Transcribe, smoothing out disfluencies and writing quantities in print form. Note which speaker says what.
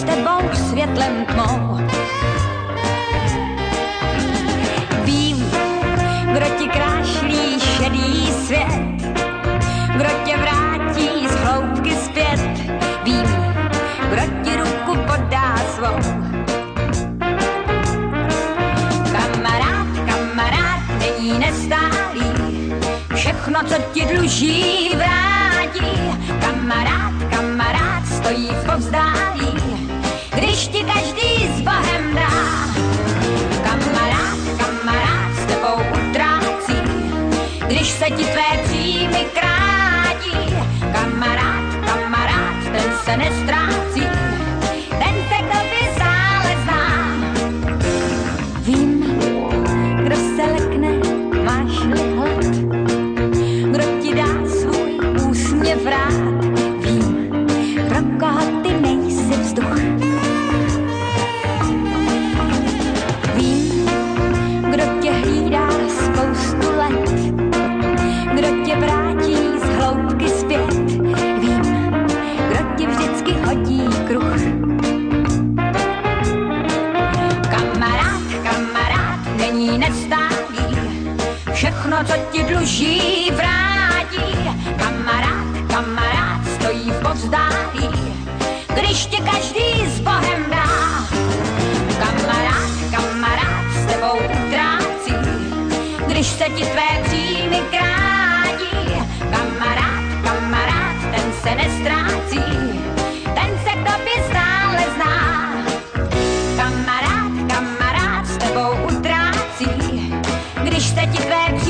Speaker 1: tebou světlem tmou. Vím, kdo ti krášlí šedý svět, kdo tě vrátí z hloubky zpět. Vím, kdo ti ruku podá svou. Kamarád není nestálý, všechno, co ti dluží, vrátí. Kamarád stojí v povzdálí, když ti každý s Bohem dá. Kamarád s tebou utrácí, když se ti tvé příjmy krátí. Kamarád, ten se nestrácí, ten se k tobě stále zná. Vím, kdo se lekne, máš-li hlad, kdo ti dá svůj úsměv rád. Vím, pro koho ty nejsi vzduch. Vím, kdo tě hlídá spoustu let, kdo tě vrátí z hloubky zpět. Vím, kdo ti vždycky hodí kruh. Kamarád není nestálý, všechno, co ti dluží, vrátí. Kamarád stojí v povzdálí, když tě každý s Bohem dá. Kamarád s tebou utrácí, když se ti tvé příjmy krátí. Kamarád, ten se nestrácí, ten se k tobě stále zná. Kamarád s tebou utrácí, když se ti tvé příjmy